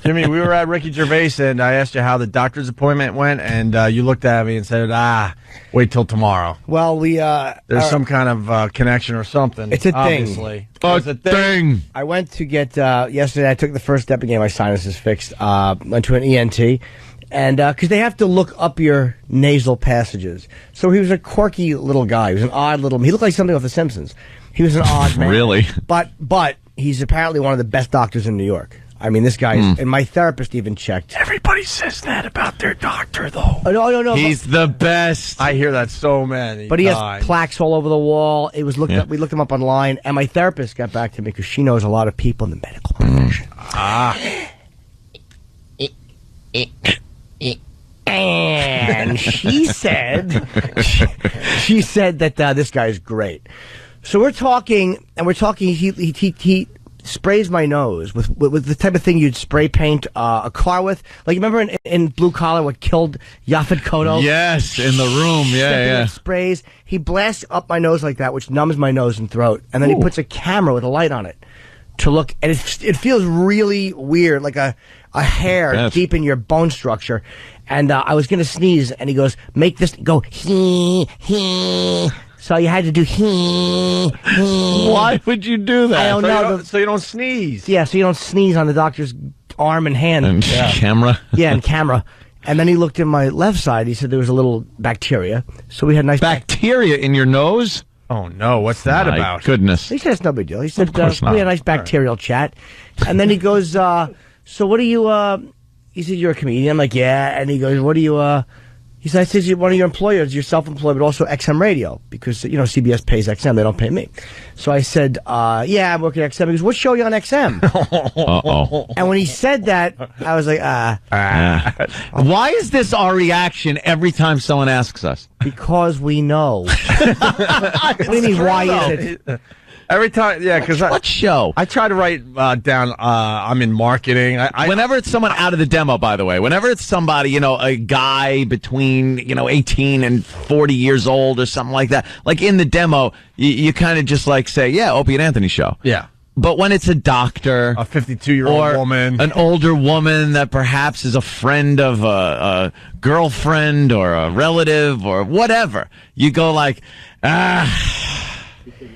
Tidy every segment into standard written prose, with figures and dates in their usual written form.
Jimmy, we were at Ricky Gervais, and I asked you how the doctor's appointment went, and you looked at me and said, wait till tomorrow. Well, there's some kind of connection or something. It's a obviously. thing. It's a thing. I went to get, yesterday I took the first step and getting my sinuses fixed. Went to an ENT. And because they have to look up your nasal passages. So he was a quirky little guy. He was an odd little... He looked like something off The Simpsons. He was an odd man. Really? But he's apparently one of the best doctors in New York. I mean, this guy is... And my therapist even checked. Everybody says that about their doctor, though. Oh, no. He's the best. I hear that so many But he times. has plaques all over the wall. It was looked up. We looked him up online. And my therapist got back to me because she knows a lot of people in the medical profession. And she said that this guy is great. So we're talking. He sprays my nose with the type of thing you'd spray paint a car with. Like, you remember in Blue Collar what killed Yaphet Kotto? Yes, in the room. Yeah. Sprays. He blasts up my nose like that, which numbs my nose and throat, and then he puts a camera with a light on it to look, and it feels really weird, like a hair deep in your bone structure. And I was going to sneeze, and he goes, make this go he. So you had to do he. Why would you do that? I don't know. So you don't sneeze. Yeah, so you don't sneeze on the doctor's arm and hand. And camera. Yeah, and camera. And then he looked in my left side. He said there was a little bacteria. So we had nice bacteria in your nose? Oh, no. What's that about? Goodness. He said it's no big deal. He said Of course not. we had a nice bacterial chat. And then he goes, so what do you, he said, you're a comedian. I'm like, yeah. And he goes, what do you, he said, I said, one of your employers, you're self-employed, but also XM Radio, because, CBS pays XM. They don't pay me. So I said, yeah, I'm working at XM. He goes, what show are you on XM? Uh-oh. And when he said that, I was like, Why is this our reaction every time someone asks us? because we know. What do you mean, why is it? Every time, yeah, because What show? I try to write down, I'm in marketing. Whenever it's someone out of the demo, by the way, whenever it's somebody, a guy between, 18 and 40 years old or something like that, like in the demo, you kind of just like say, yeah, Opie and Anthony show. Yeah. But when it's a doctor, A 52-year-old woman. an older woman that perhaps is a friend of a girlfriend or a relative or whatever, you go like,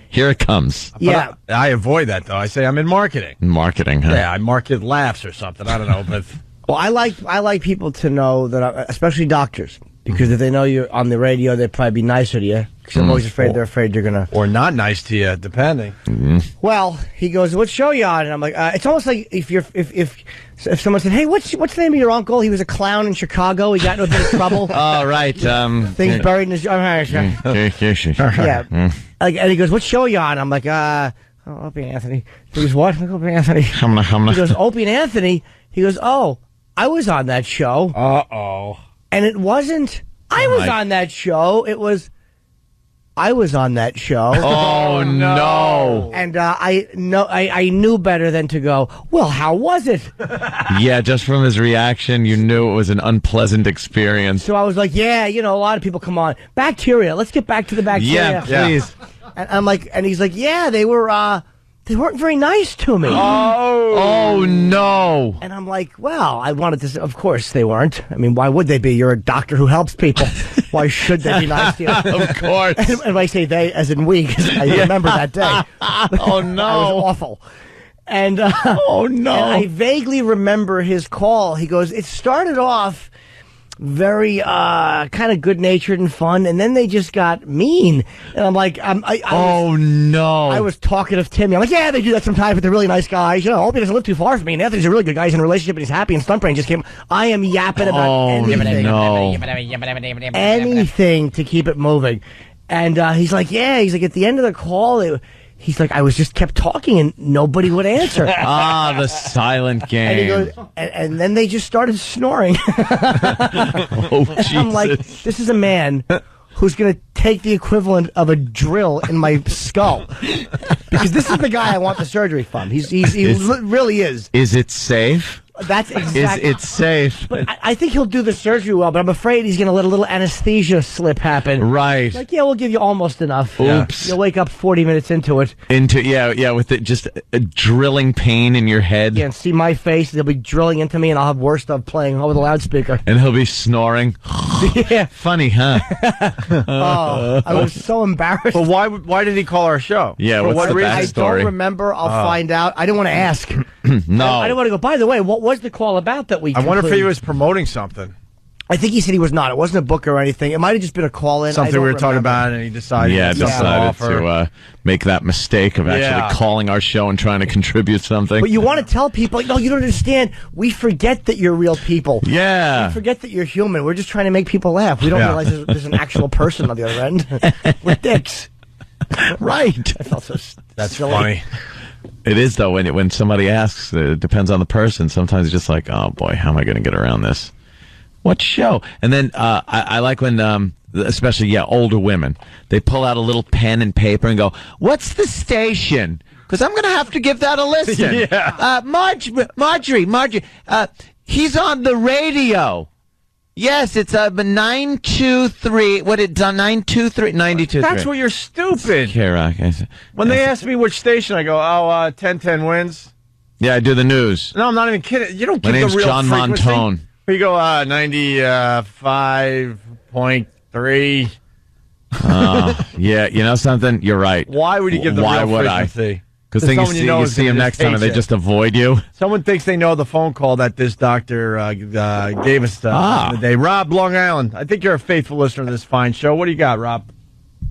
here it comes. Yeah. I avoid that, though. I say I'm in marketing. Marketing, huh? Yeah, I market laughs or something. I don't know, but... Well, I like people to know that, especially doctors, because if they know you're on the radio, they'd probably be nicer to you. Because I'm always afraid they're afraid you're gonna... Or not nice to you, depending. Well, he goes, what show you on? And I'm like, it's almost like if someone said, hey, what's the name of your uncle? He was a clown in Chicago. He got into a bit of trouble. Oh, right. Things buried in his... Yeah. And he goes, what show are you on? I'm like, Opie and Anthony. He goes, what? I'm like, Opie and Anthony. He goes, Opie and Anthony. He goes, oh, I was on that show. Uh-oh. And it wasn't, I was on that show. It was, I was on that show. Oh, no. And I knew better than to go, well, how was it? Yeah, just from his reaction, you knew it was an unpleasant experience. So I was like, yeah, a lot of people come on. Bacteria. Let's get back to the bacteria. Yeah, please. And I'm like, and he's like, yeah, they weren't very nice to me. Oh, no. And I'm like, well, I wanted to say, of course they weren't. I mean, why would they be? You're a doctor who helps people. Why should they be nice to you? Of course. And I say they as in we, because I remember that day. Oh, no. I was awful. And, oh, no. And I vaguely remember his call. He goes, it started off very kind of good-natured and fun, and then they just got mean. And I'm like, no. I was talkative Timmy. I'm like, yeah, they do that sometimes, but they're really nice guys. Opie doesn't live too far from me, and Anthony's a really good guy. He's in a relationship, and he's happy, and Stunt Brain just came. I am yapping about anything. No. Anything to keep it moving. And he's like, at the end of the call, he's like, I was just kept talking and nobody would answer. The silent game. And he goes, and then they just started snoring. Oh, Jesus. I'm like, this is a man who's going to take the equivalent of a drill in my skull. Because this is the guy I want the surgery from. He really is. Is it safe? That's exactly. It's safe. But I think he'll do the surgery well, but I'm afraid he's going to let a little anesthesia slip happen. Right. Like, yeah, we'll give you almost enough. Oops. You'll wake up 40 minutes into it. With it just a drilling pain in your head. Yeah, and see my face. They'll be drilling into me, and I'll have worse stuff playing over the loudspeaker. And he'll be snoring. Yeah. Funny, huh? I was so embarrassed. But why did he call our show? Yeah, For what's what the reason? I backstory? don't remember. I'll find out. I didn't want to ask. No. I didn't want to go, by the way, what was the call about that we I wonder if he concluded? was promoting something. I think he said he was not. It wasn't a book or anything. It might have just been a call-in. Something we were talking about, and he decided. Decided to make that mistake of actually calling our show and trying to contribute something. But you want to tell people, no, you don't understand. We forget that you're real people. Yeah. We forget that you're human. We're just trying to make people laugh. We don't realize there's an actual person on the other end. We're dicks. Right. I felt so That's silly. funny. It is, though, when somebody asks, it depends on the person. Sometimes it's just like, oh, boy, how am I going to get around this? What show? And then I like when, especially, older women, they pull out a little pen and paper and go, what's the station? Because I'm going to have to give that a listen. Marjorie, he's on the radio. Yes, it's 923. What it's on 923 92. That's where you're stupid. K-Rock. When they ask me which station, I go, 1010 wins. Yeah, I do the news. No, I'm not even kidding. You don't My give name's the real John frequency. Montone. You go 95.3. Yeah, you know something? You're right. Why would you give the real frequency? Because To then someone you know you is see gonna him just next time and hate they you. just avoid you. Someone thinks they know the phone call that this doctor gave us the day. Rob, Long Island. I think you're a faithful listener to this fine show. What do you got, Rob?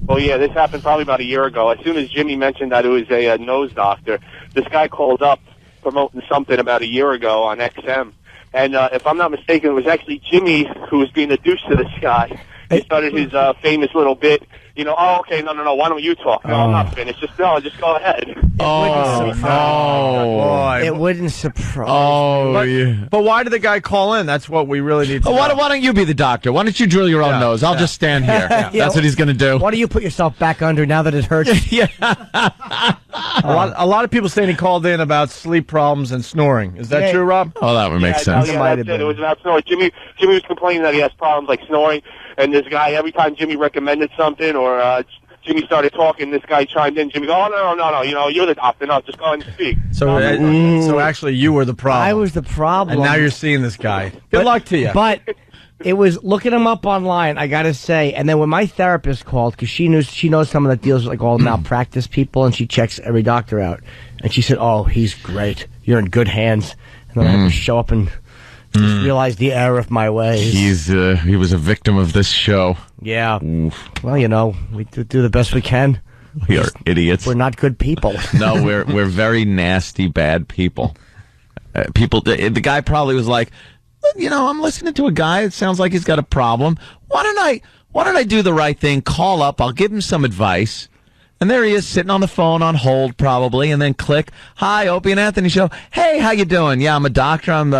Well, yeah, this happened probably about a year ago. As soon as Jimmy mentioned that it was a nose doctor, this guy called up promoting something about a year ago on XM. And if I'm not mistaken, it was actually Jimmy who was being a douche to this guy. He started his famous little bit, okay, no, why don't you talk? No, I'm not finished. Just go ahead. It wouldn't surprise But why did the guy call in? That's what we really need to know. Why don't you be the doctor? Why don't you drill your own nose? I'll just stand here. That's what he's going to do. Why don't you put yourself back under now that it hurts? Yeah. A lot of people saying he called in about sleep problems and snoring. Is that true, Rob? Oh, that would make sense. Yeah, that's it. It was about snoring. Jimmy was complaining that he has problems like snoring, and this guy, every time Jimmy recommended something or Jimmy started talking, this guy chimed in. Jimmy goes, oh, no, you're the doctor. No, just go ahead and speak. So actually you were the problem. I was the problem. And now you're seeing this guy. Good luck to you. But it was looking him up online, I got to say. And then when my therapist called, because she knows someone that deals with like all malpractice people, and she checks every doctor out. And she said, oh, he's great. You're in good hands. And then I had to show up and just realize the error of my ways. He was a victim of this show. Yeah. Oof. Well, we do the best we can. We are idiots. We're not good people. No, we're very nasty, bad people. The guy probably was like, I'm listening to a guy. It sounds like he's got a problem. Why don't I do the right thing? Call up. I'll give him some advice. And there he is, sitting on the phone on hold, probably, and then click. Hi, Opie and Anthony show. Hey, how you doing? Yeah, I'm a doctor. I'm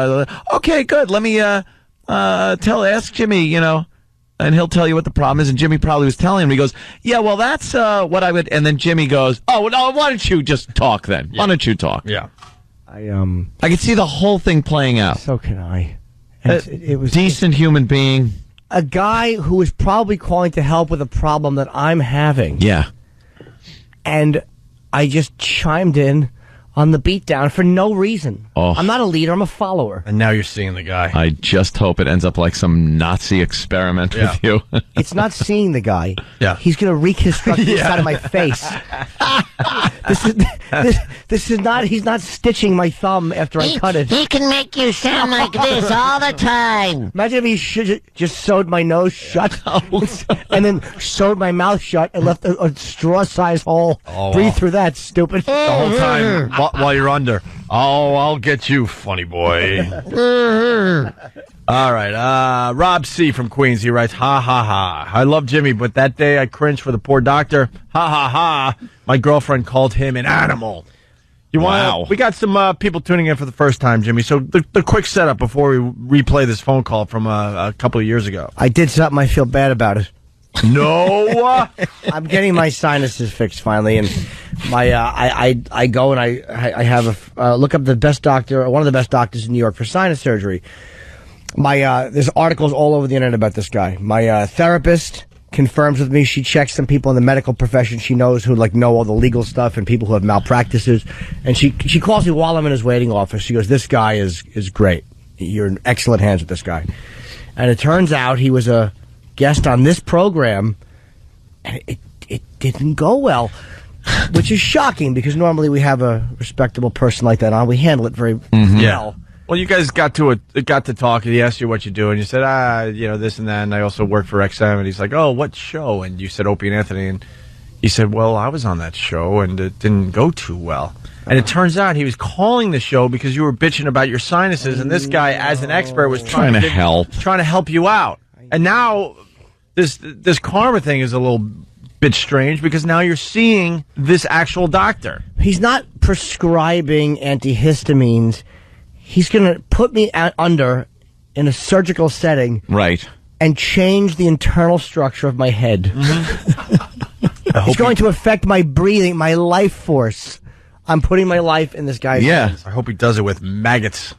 okay, good. Let me ask Jimmy, and he'll tell you what the problem is. And Jimmy probably was telling him. He goes, yeah, well, that's what I would. And then Jimmy goes, oh, no, why don't you just talk then? Yeah. Why don't you talk? Yeah, I could see the whole thing playing out. So can I. It was decent human being. A guy who was probably calling to help with a problem that I'm having. Yeah. And I just chimed in on the beatdown for no reason. Oh. I'm not a leader, I'm a follower. and now you're seeing the guy. I just hope it ends up like some Nazi experiment with you. It's not seeing the guy. Yeah. He's going to reconstruct the inside of my face. This is not, he's not stitching my thumb after I cut it. He can make you sound like this all the time. Imagine if he just sewed my nose shut and then sewed my mouth shut and left a straw-sized hole. Breathe through that, stupid. The whole time while you're under. Oh, I'll get you, funny boy. All right. Rob C. from Queens. He writes, ha, ha, ha. I love Jimmy, but that day I cringed for the poor doctor. Ha, ha, ha. My girlfriend called him an animal. Wow. We got some people tuning in for the first time, Jimmy. So the quick setup before we replay this phone call from a couple of years ago. I did something, I feel bad about it. No. I'm getting my sinuses fixed finally, and my I go and I have a look up the best doctor, one of the best doctors in New York for sinus surgery. There's articles all over the internet about this guy. My therapist confirms with me. She checks some people in the medical profession she knows who know all the legal stuff and people who have malpractices, and she calls me while I'm in his waiting office. She goes, "This guy is great. You're in excellent hands with this guy." And it turns out he was a guest on this program, and it didn't go well, which is shocking because normally we have a respectable person like that on. We handle it very well. Well, you guys got to talk, and he asked you what you do, and you said, this and that, and I also work for XM, and he's like, oh, what show? And you said Opie and Anthony, and he said, well, I was on that show, and it didn't go too well. And it turns out he was calling the show because you were bitching about your sinuses, and this guy, as an expert, was trying to help you out. And now this karma thing is a little bit strange because now you're seeing this actual doctor. He's not prescribing antihistamines. He's going to put me under in a surgical setting, right, and change the internal structure of my head. He's going to affect my breathing, my life force. I'm putting my life in this guy's hands. I hope he does it with maggots.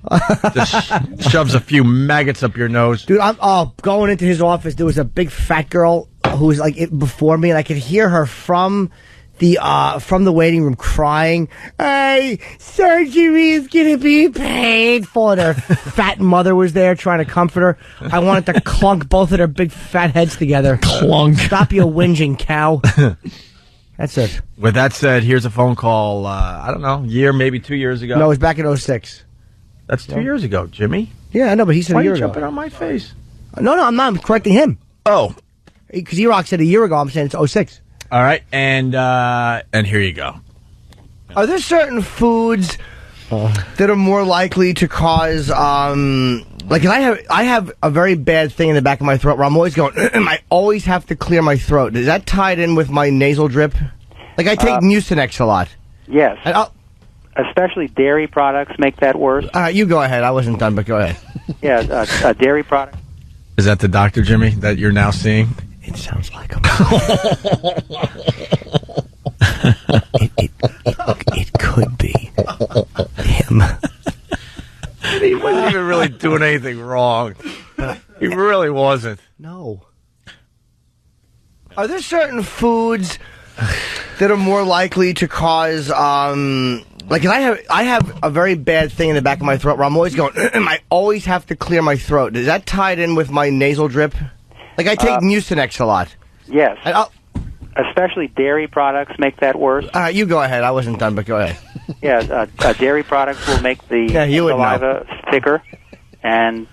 Just shoves a few maggots up your nose. Dude, I'm going into his office. There was a big fat girl who was before me, and I could hear her from the waiting room crying, "Hey, surgery is gonna be painful." And her fat mother was there trying to comfort her. I wanted to clunk both of their big fat heads together. Clunk. Stop your whinging, cow. That's it. With that said, here's a phone call, I don't know, maybe 2 years ago. No, it was back in 06. That's 2 years ago, Jimmy. Yeah, I know, but he said Why a year are you ago. jumping on my face? No, I'm not. I'm correcting him. Oh. Because E-Rock said a year ago. I'm saying it's 06. All right, and here you go. Are there certain foods that are more likely to cause, I have a very bad thing in the back of my throat where I'm always going, I always have to clear my throat. Is that tied in with my nasal drip? Like, I take Mucinex a lot. Yes. Especially dairy products make that worse. You go ahead. I wasn't done, but go ahead. Yeah, dairy products. Is that the doctor, Jimmy, that you're now seeing? It sounds like him. It could be him. He wasn't even really doing anything wrong. He really wasn't. No. Are there certain foods that are more likely to cause, I have a very bad thing in the back of my throat where I'm always going, I always have to clear my throat. Is that tied in with my nasal drip? Like, I take Mucinex a lot. Yes. Especially dairy products make that worse. You go ahead. I wasn't done, but go ahead. Yeah, dairy products will make the saliva thicker and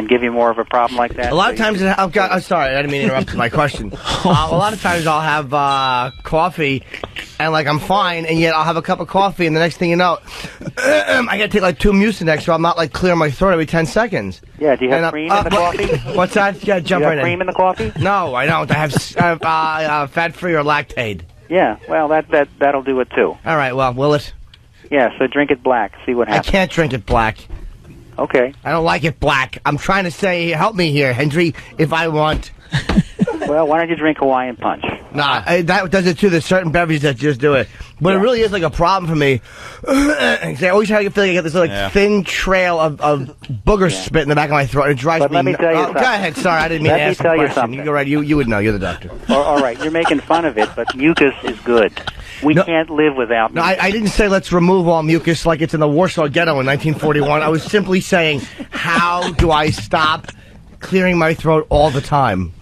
give you more of a problem like that. A lot of times, I'm sorry, I didn't mean to interrupt my question. A lot of times I'll have coffee, and I'm fine, and yet I'll have a cup of coffee, and the next thing you know, I got to take 2 Mucinex, so I'm not clearing my throat every 10 seconds. Yeah, do you have cream in the coffee? What's that? Yeah, jump right in. Do you have cream in the coffee? No, I don't. I have fat-free or Lactaid. Yeah, well, that'll do it too. All right, well, will it? Yeah, so drink it black. See what happens. I can't drink it black. Okay. I don't like it black. I'm trying to say, help me here, Henry, if I want. Well, why don't you drink Hawaiian Punch? Nah, that does it too. There's certain beverages that just do it. But it really is a problem for me. I always feel like I get this thin trail of booger spit in the back of my throat. It drives me let me tell you something. Go ahead. Sorry, I didn't mean to ask the question. Let me tell you something. You go right. You would know. You're the doctor. All right, you're making fun of it, but mucus is good. We can't live without mucus. No, I didn't say let's remove all mucus like it's in the Warsaw Ghetto in 1941. I was simply saying, how do I stop clearing my throat all the time?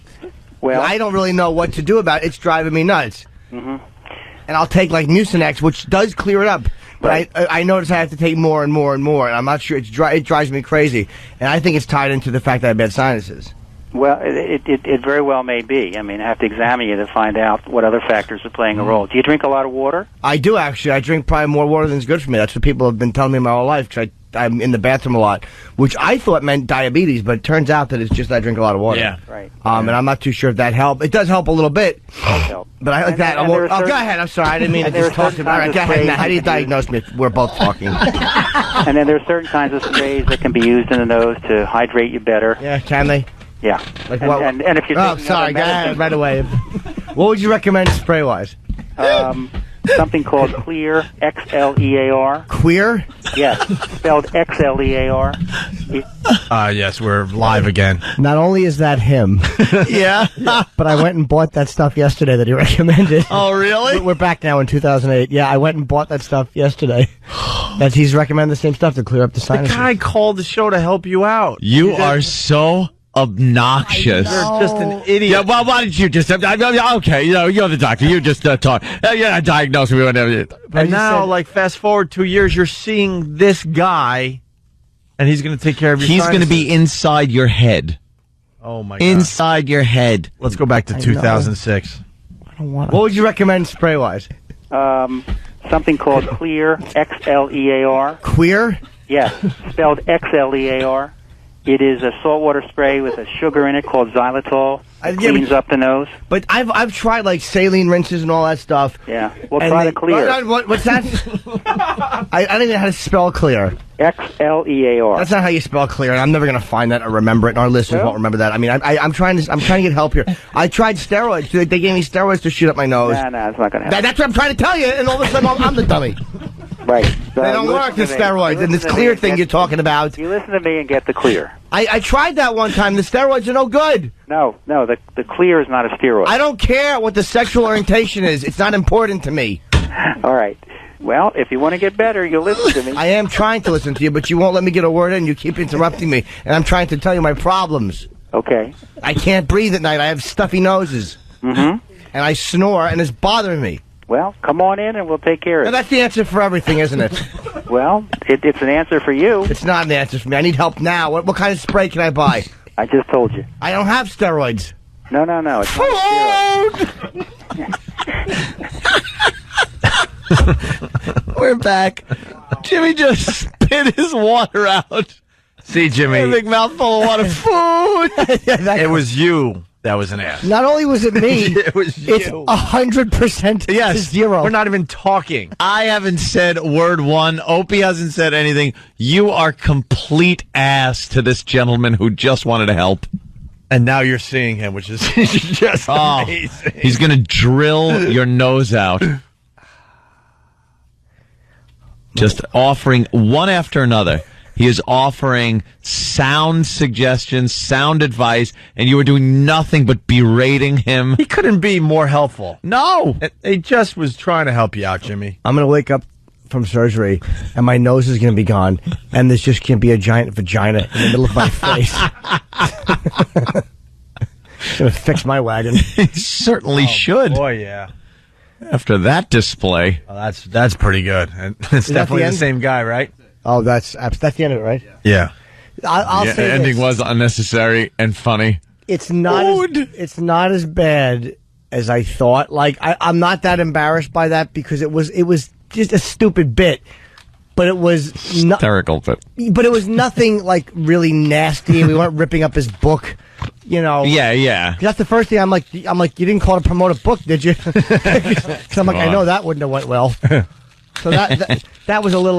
Well, I don't really know what to do about it. It's driving me nuts. Mm-hmm. And I'll take Mucinex, which does clear it up. But I notice I have to take more and more and more, and I'm not sure. It drives me crazy. And I think it's tied into the fact that I have bad sinuses. Well, it very well may be. I mean, I have to examine you to find out what other factors are playing a role. Do you drink a lot of water? I do, actually. I drink probably more water than is good for me. That's what people have been telling me my whole life, because I'm in the bathroom a lot, which I thought meant diabetes, but it turns out that it's just that I drink a lot of water. Yeah. Right. And I'm not too sure if that helps. It does help a little bit. It does help. But I like that. Go ahead. I'm sorry. I didn't mean to just talk to you. All right, go ahead. Now, how do you diagnose me? We're both talking. And then there are certain kinds of sprays that can be used in the nose to hydrate you better. Yeah, can they? Yeah. Like and if you're taking sorry, go ahead, right away. What would you recommend spray-wise? Something called Clear, Xlear. Queer? Yes, spelled Xlear. Yes, we're live again. Not only is that him, Yeah. but I went and bought that stuff yesterday that he recommended. Oh, really? We're back now in 2008. Yeah, I went and bought that stuff yesterday. That he's recommended the same stuff to clear up the The sinuses. guy called the show to help you out. You are so obnoxious. You're just an idiot. Yeah, well, why did you just... okay, you're the doctor. You just talk. You're diagnosing me. And now, like, fast forward 2 years, you're seeing this guy, and he's going to take care of your He's going to sinuses. be inside your head. Oh, my God. Inside your head. Let's go back to 2006. I don't want. What would you recommend spray-wise? Something called Clear, Xlear. Queer? Yes, spelled Xlear. It is a saltwater spray with a sugar in it called xylitol. Cleans up the nose. But I've tried like saline rinses and all that stuff. Yeah. Well, try the Clear. What's that? I don't even know how to spell clear. Xlear. That's not how you spell clear, and I'm never gonna find that or remember it. And our listeners won't remember that. I mean, I'm trying to get help here. I tried steroids. They gave me steroids to shoot up my nose. Nah, it's not gonna happen. That's what I'm trying to tell you. And all of a sudden, I'm the dummy. Right. So They don't work, the steroids, and this clear thing you're talking about. You listen to me and get the Clear. I tried that one time. The steroids are no good. No, the Clear is not a steroid. I don't care what the sexual orientation is. It's not important to me. All right. Well, if you want to get better, you'll listen to me. I am trying to listen to you, but you won't let me get a word in. You keep interrupting me, and I'm trying to tell you my problems. Okay. I can't breathe at night. I have stuffy noses. Mm-hmm. And I snore, and it's bothering me. Well, come on in and we'll take care of it. Now, that's the answer for everything, isn't it? Well, it's an answer for you. It's not an answer for me. I need help now. What kind of spray can I buy? I just told you. I don't have steroids. No. It's not a steroid. We're back. Jimmy just spit his water out. See, Jimmy. A big mouthful of water. Food. It was you that was an ass. Not only was it me, It was you. it's 100% to Yes. zero. We're not even talking. I haven't said word one. Opie hasn't said anything. You are complete ass to this gentleman who just wanted to help. And now you're seeing him, which is just amazing. He's going to drill your nose out. Just offering one after another. He is offering sound suggestions, sound advice, and you are doing nothing but berating him. He couldn't be more helpful. No. He just was trying to help you out, Jimmy. I'm going to wake up from surgery, and my nose is going to be gone, and there's just going to be a giant vagina in the middle of my face. It's going to fix my wagon. He certainly should. Boy, yeah. After that display. Well, that's pretty good. And it's definitely the same guy, right? Oh, that's the end of it, right? Yeah. I'll The say ending this. was unnecessary and funny. It's not. It's not as bad as I thought. Like I'm not that embarrassed by that because it was just a stupid bit, but it was Hysterical, but it was nothing like really nasty. We weren't ripping up his book, you know. yeah. That's the first thing I'm like, you didn't call to promote a book, did you? 'Cause I'm like, I know that wouldn't have went well. So that was a little.